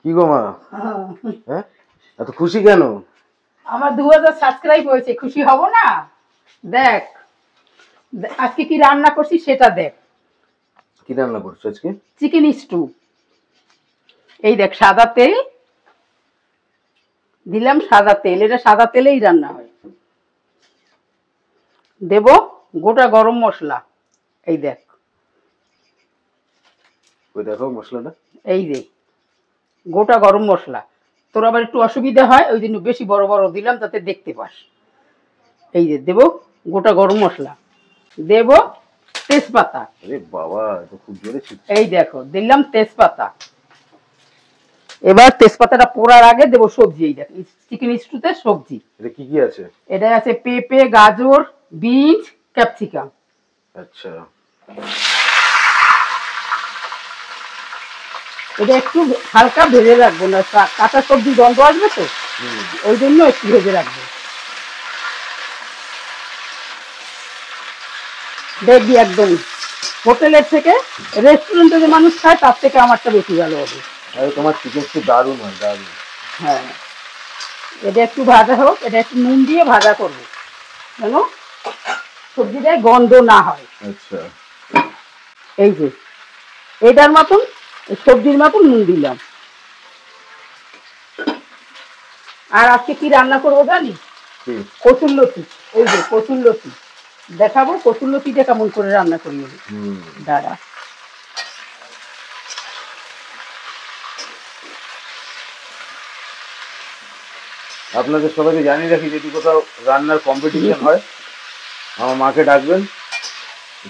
কি গো মা? হ্যাঁ, এত খুশি কেন? আমার 2000 সাবস্ক্রাইব হয়েছে, খুশি হব না? দেখ আজকে কি রান্না করছি সেটা দেখ। কি রান্না করছো আজকে? Chicken stew. এই দেখ সাদা তেল দিলাম, সাদা তেল, এটা সাদা তেলেই রান্না হয়। দেব গোটা গরম মশলা, এই দেখ, ওই দেখো মশলাটা, এই যে গোটা গরম মশলা। তোর আবার একটু অসুবিধা হয় ওই জন্য বেশি বড় বড় দিলাম যাতে দেখতে পাস। এই যে দেব গোটা গরম মশলা, দেব তেজপাতা। আরে বাবা, এটা খুব জোরে ছিল। এই দেখো দিলাম তেজপাতা। এবার তেজপাতাটা পোড়ার আগে দেব সবজি। এই দেখ চিকেন স্টুতে সবজি। এটা কি কি আছে? এটা আছে পেঁপে, গাজর, বিনস, ক্যাপসিকাম। আচ্ছা, এটা একটু হালকা ভেজে রাখবো, না কাঁচা সবজি গন্ধ আসবে তো, ওই জন্য একটু ভেজে রাখবো। দেখবি একদম হোটেলের থেকে, রেস্টুরেন্টে যে মানুষ খায় তার থেকে আমারটা বেশি ভালো হবে। আরে তোমার চিকেন তো দারুণ হয়, দারুণ। হ্যাঁ, এটা একটু ভাজা হোক, এটা একটু নুন দিয়ে ভাজা করবো যেন সবজিটায় গন্ধ না হয়। আচ্ছা, এই যে এটার মতন সবজির মতন নুন দিলাম। আর আজকে কি রান্না করবো জানি? কচুরলতি। এই যে কচুরলতি দেখাবো, কচুরলতিটা কেমন করে রান্না করি। দাঁড়া, আপনাদের সবাইকে জানিয়ে রাখি, যদি কোথাও রান্নার কম্পিটিশন হয় আমার মাকে ডাকবেন,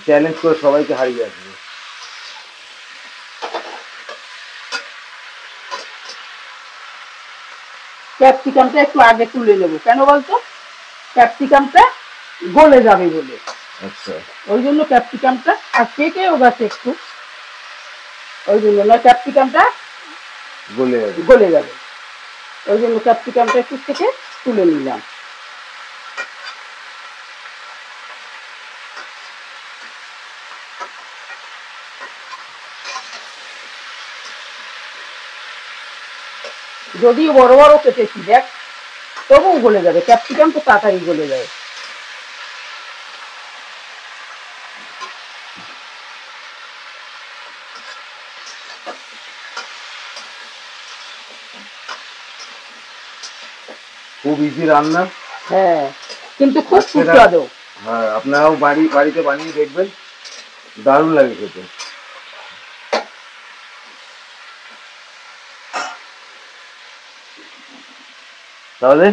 চ্যালেঞ্জ করে সবাইকে হারিয়ে আসবে। ক্যাপসিকামটা একটু আগে তুলে নেবো, কেন বলতো? ক্যাপসিকামটা গলে যাবে বলে। আচ্ছা, ওই জন্য ক্যাপসিকামটা, আর কেটেও গেছে একটু, ওই জন্য না ক্যাপসিকামটা গলে যাবে, ওই জন্য ক্যাপসিকামটা একটু থেকে তুলে নিলাম। যদিও বড় বড় কেটেছি দেখ, তবুও গলে যাবে, ক্যাপসিকাম তো তাড়াতাড়ি গলে যায়। খুব ইজি রান্না। হ্যাঁ, কিন্তু খুব সুস্বাদু। হ্যাঁ, আপনারাও বাড়িতে বানিয়ে দেখবেন, দারুণ লাগে খেতে। তাহলে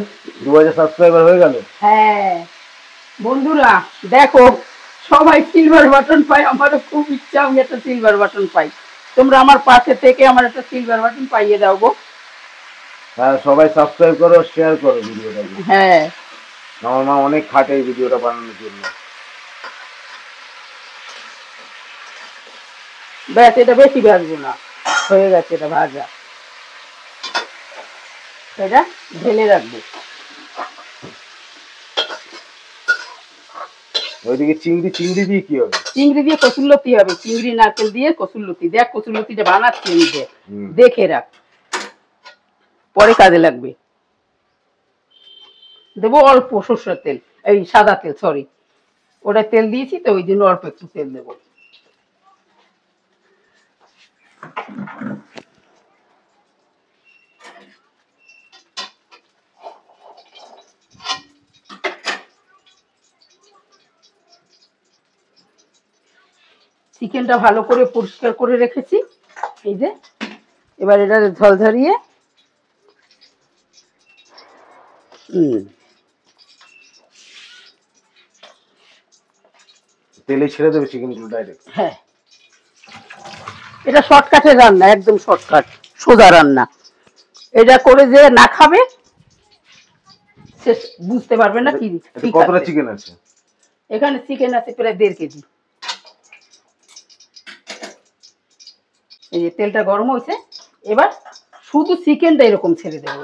2000 সাবস্ক্রাইবার হয়ে গেল। হ্যাঁ বন্ধুরা দেখো, সবাই সিলভার বাটন পাই, আমারও খুব ইচ্ছা আমি একটা সিলভার বাটন পাই। তোমরা আমার পাশে থেকে আমার একটা সিলভার বাটন পাইয়ে দাও গো। হ্যাঁ, সবাই সাবস্ক্রাইব করো, শেয়ার করো ভিডিওটা। হ্যাঁ, আমার মা অনেক খাটে এই ভিডিওটা বানানোর জন্য। ব্যাস, এটা বেশি ভাজবো না, হয়ে গেছে এটা ভাজা, এটা ঢেলে রাখবো। ওইদিকে চিংড়ি দিয়ে কি হবে? চিংড়ি দিয়ে কচুরলতি হবে, চিংড়ি নারকেল দিয়ে কচুরলতি। দেখ কচুরলতিটা বানাচ্ছি আমি, দেখে রাখ, পরে কাজে লাগবে। দেবো অল্প সর্ষের তেল, এই সাদা তেল, সরি, ওটা তেল দিয়েছি তো ওই জন্য অল্প একটু তেল দেবো। চিকেনটা ভালো করে পরিষ্কার করে রেখেছি, এই যে এবার এটা ঝল ঝরিয়ে তেলে ছেড়ে দেবে চিকেনগুলো ডাইরেক্ট। হ্যাঁ, এটা শর্টকাটের রান্না, একদম শর্টকাট সোজা রান্না। এটা করে যে না খাবে সে বুঝতে পারবে না কি। কতটা চিকেন আছে এখানে? চিকেন আছে প্রায় 1.5 কেজি। এই যে তেলটা গরম হয়েছে, এবার শুধু চিকেনটা এরকম ছেড়ে দেবো।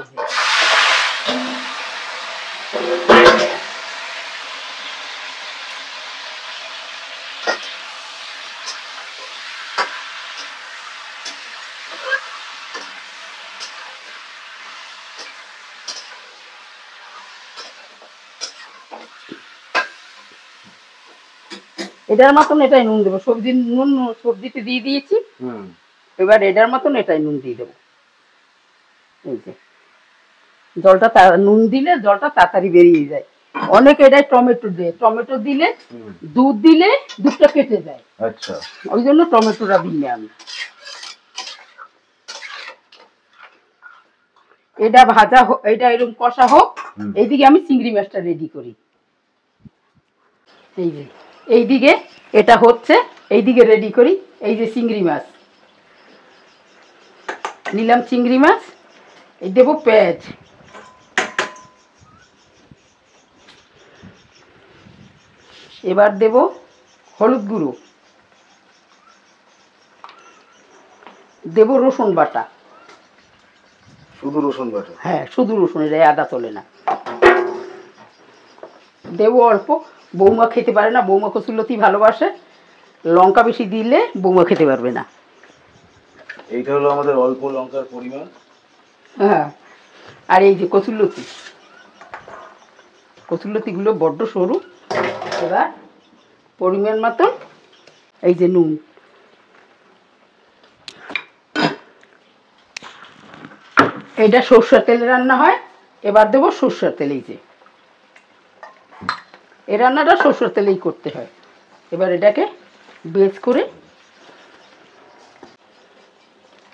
এটার মতন এটাই নুন দেবো, সবজিতে দিয়ে দিয়েছি। এবার এটার মতন এটাই নুন দিয়ে দেবো। এই যে জলটা নুন দিলে জলটা তাড়াতাড়ি বেরিয়ে যায়। অনেকে এটাই টমেটো দেয়, টমেটো দিলে দুধ দিলে দুধটা কেটে যায়। আচ্ছা, ওই জন্য টমেটোটা দিই না আমি। এটা ভাজা এটা এরকম কষা হোক, এইদিকে আমি চিংড়ি মাছটা রেডি করি। এই যে এইদিকে এটা হচ্ছে, এইদিকে রেডি করি। এই যে চিংড়ি মাছ নিলাম, চিংড়ি মাছ এই দেবো পেঁয়াজ, এবার দেব হলুদ গুঁড়ো, দেব রসুন বাটা। শুধু রসুন বাটা? হ্যাঁ, শুধু রসুন, এটা আদা চলে না। দেবো অল্প, বৌমা খেতে পারে না, বৌমা কচুরলতি ভালোবাসে, লঙ্কা বেশি দিলে বৌমা খেতে পারবে না। এইটা হলো আমাদের অল্প লঙ্কার পরিমাণ। হ্যাঁ, আর এই যে কচুরলতি, কচুরলতিগুলো বড্ড সরু। এবার পরিমাণ মতন এই যে নুন, এটা সরষের তেলে রান্না হয়। এবার দেবো সরষের তেল। এই যে এই রান্নাটা সরষের তেলেই করতে হয়। এবার এটাকে বেশ করে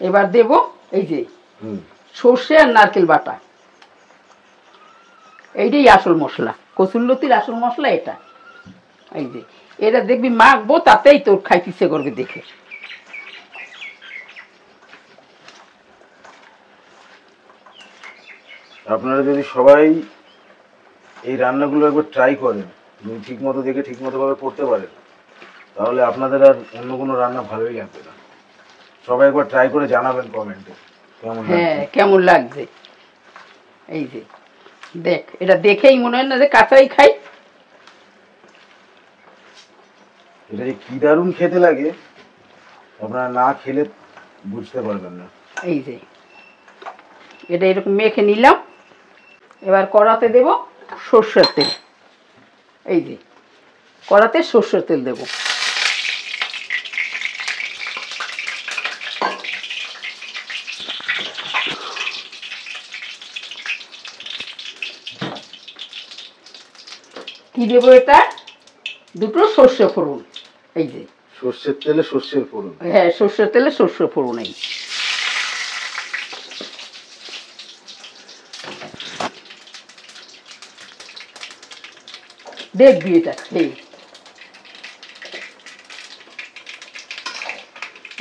এবার দেব এই যে সর্ষে আর নারকেল বাটা। এইটাই আসল মশলা, কচুরলতির আসল মশলা এটা। এই যে এটা দেখবি মাখবো, তাতেই তোর খাইতে ইচ্ছে করবে দেখে। আপনারা যদি সবাই এই রান্নাগুলো একবার ট্রাই করেন, যদি ঠিক মতো দেখে ঠিক মতো ভাবে করতে পারেন, তাহলে আপনাদের আর অন্য কোনো রান্না ভালোই লাগবে না। সবাই একবার ট্রাই করে জানাবেন কমেন্টে কেমন। হ্যাঁ, কেমন লাগছে। এই যে দেখ, এটা দেখেই মনে হয় না যে কাঁচাই খাই। এটা যে কি দারুণ খেতে লাগে, আপনারা না খেলে বুঝতে পারবেন না। এই যে এটা এরকম মেখে নিলাম। এবার কড়াতে দেব সর্ষের তেল। এই যে কড়াতে সর্ষের তেল দেব। কি দেব, এটা দুটো সর্ষে ফোড়ন। এই যে সর্ষের তেলে সর্ষের ফোড়ন? হ্যাঁ, সর্ষের তেলে সর্ষে ফোড়ন। এই দেখবি এটা খেয়ে।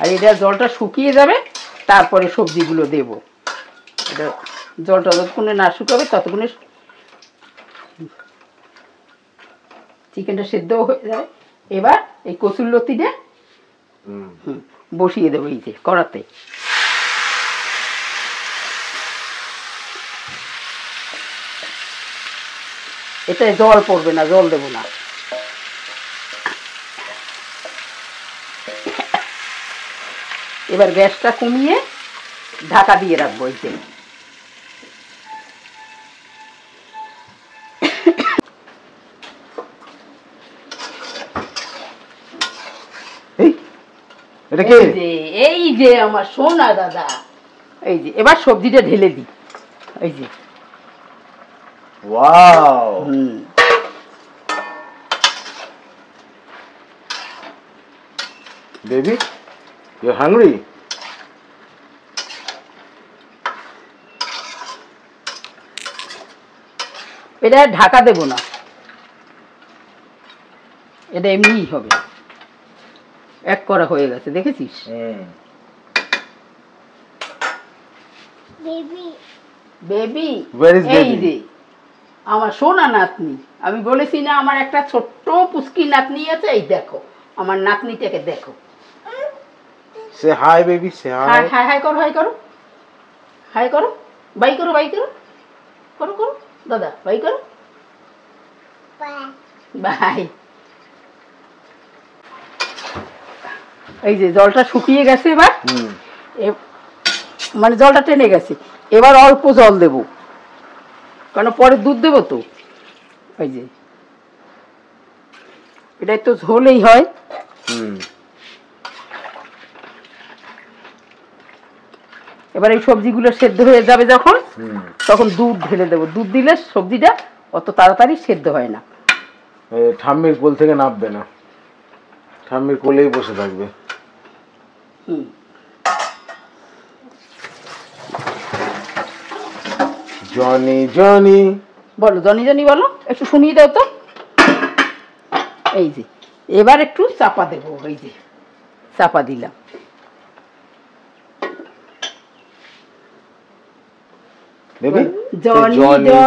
আর এটা জলটা শুকিয়ে যাবে, তারপরে সবজিগুলো দেব। এটা জলটা যতক্ষণে না শুকাবে ততক্ষণে চিকেনটা সেদ্ধ হয়ে যাবে। এবার এই কচুরলতিটা বসিয়ে দেবো এই যে কড়াতে। এটায় জল পড়বে না, জল দেবো না। এবার গ্যাসটা কমিয়ে ঢাকা দিয়ে রাখবো। এই যে এই যে আমার সোনা দাদা, এই যে এবার সবজিটা ঢেলে দিই। এই যে ওয়াও, বেবি ইউ হাংরি? এটা ঢাকা দেব না, এটা এমনিই হবে। এক করা হয়ে গেছে, দেখেছিস? বেবি, এই যে আমার সোনা নাতনি। আমি বলেছি না আমার একটা ছোট্ট পুচকি নাতনি আছে? এই দেখো আমার নাতনিটাকে দেখো। সে হাই বেবি, সে হাই। হাই হাই করো, হাই করো, হাই করো, বাই করো, বাই করো, করো করো দাদা, বাই করো, বাই। এই যে জলটা শুকিয়ে গেছে এবার, মানে জলটা টেনে গেছে। এবার অল্প জল দেব, কারণ পরে দুধ দেবো তো। এই যে এটাই তো ঝোলেই হয়। এবার এই সবজিগুলো সেদ্ধ হয়ে যাবে যখন, তখন দুধ ঢেলে দেবো। দুধ দিলে সবজিটা অত তাড়াতাড়ি সেদ্ধ হয় না। ঠাম্মির কোল থেকে নামবে না, ঠাম্মির কোলেই বসে থাকবে। জনি জনি বলো, জনি জনি বলো, একটু শুনিয়ে দাও তো। এই যে এবার একটু চাপা দেবো, এই যে চাপা দিলাম। জনি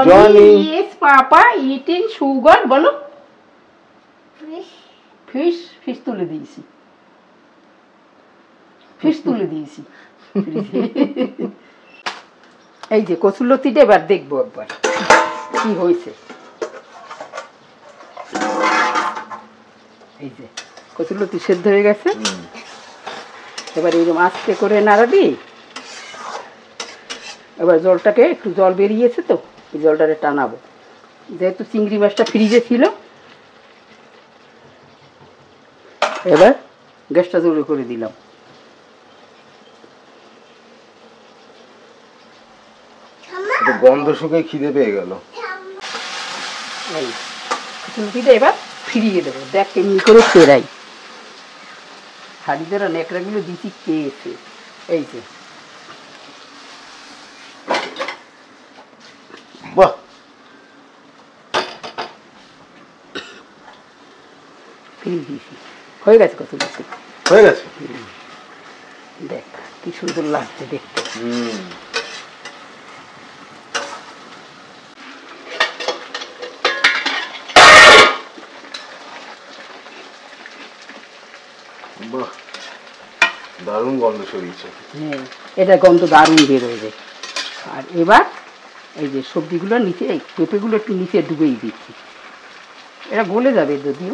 জনি ইয়েস পাপা ইটিং সুগার, বলো। ফিশ ফিশ তুলে দিয়েছি, ফিশ তুলে দিয়েছি। এই যে কচুরলতিটা এবার দেখবো একবার কি হয়েছে। এই যে কচুরলতি সেদ্ধ হয়ে গেছে। এবার এইরকম আস্তে করে নাড়াবি। এবার জলটাকে একটু জল বেরিয়েছে তো, এই জলটাকে টানাবো। যেহেতু চিংড়ি মাছটা ফ্রিজে ছিল, এবার গ্যাসটা জোরে করে দিলাম। গন্ধ শুকে খিদে পেয়ে গেল। এই কচুরলতিটা এবার ফিরিয়ে দেবো। দেখ এমনি করে ফেরাই। হাড়ি ধরা ন্যাকড়াগুলো দিচ্ছি খেয়েছে। এই যে বাহ, ফিরিয়ে দিয়েছি। হয়ে গেছে কচুরলতি, হয়ে গেছে। দেখ কি সুন্দর লাগছে দেখতে। বাহ, দারুণ গন্ধ ছড়িয়েছে। হ্যাঁ, এটা গন্ধ দারুণ বেরোবে। আর এবার এই যে সবজিগুলো নিচে, এই পেঁপেগুলো একটু নিচে ডুবেই দিচ্ছি। এটা গলে যাবে যদিও।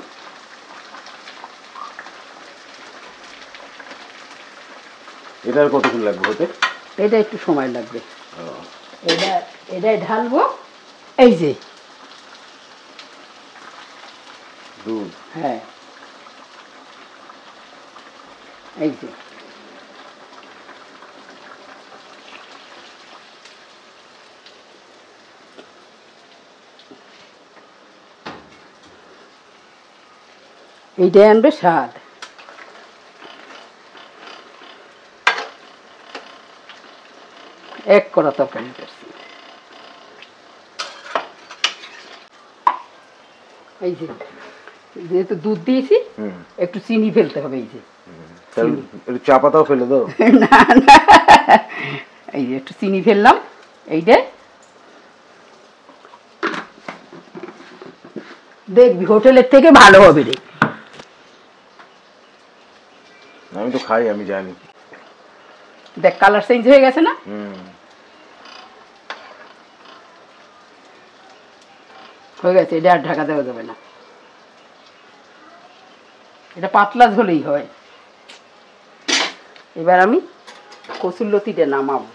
এটার কতক্ষণ লাগবে হতে? এটা একটু সময় লাগবে। এটা এটাই ঢালবো। এই যে দুধ। হ্যাঁ, এই যে এইটাই আনবে স্বাদ। এক কড়া তরকারি করছি। এই যে যেহেতু দুধ দিয়েছি, একটু চিনি ফেলতে হবে। এই যে একটু চা পাতাও ফেলে দাও। না না, এই যে একটু চিনি ফেললাম। এইটা দেখবি হোটেলের থেকে ভালো হবে রে। আমি তো খাই, আমি জানি। দেখ কালার চেঞ্জ হয়ে গেছে না? হয়ে গেছে। এটা আর ঢাকা দেওয়া যাবে না, এটা পাতলা ঝোলেই হয়। এবার আমি কচুরলতিটা নামাবো।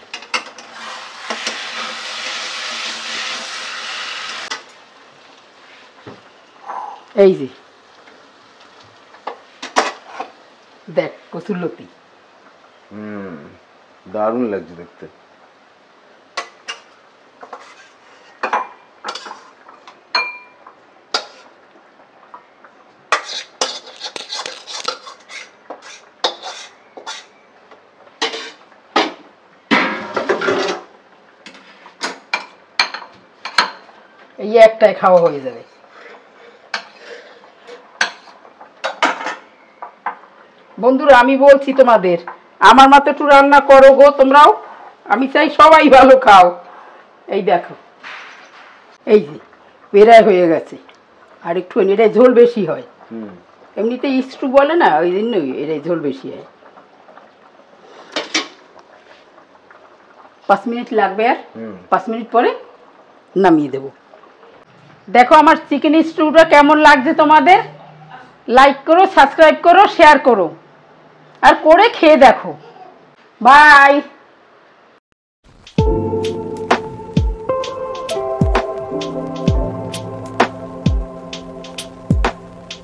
এই যে দেখ কচুরলতি। দারুণ লাগছে দেখতে। এই একটাই খাওয়া হয়ে যাবে। বন্ধুরা আমি বলছি তোমাদের, আমার মতো একটু রান্না করো গো তোমরাও। আমি চাই সবাই ভালো খাও। এই দেখো, এই যে পেরায় হয়ে গেছে। আর একটু এটাই ঝোল বেশি হয়। এমনিতে স্টু বলে না, ওই জন্যই এটাই ঝোল বেশি হয়। 5 মিনিট লাগবে। আর 5 মিনিট পরে নামিয়ে দেব। দেখো আমার চিকেন স্টুটা কেমন লাগছে তোমাদের। লাইক করো, সাবস্ক্রাইব করো, শেয়ার করো, আর করে খেয়ে দেখো। বাই।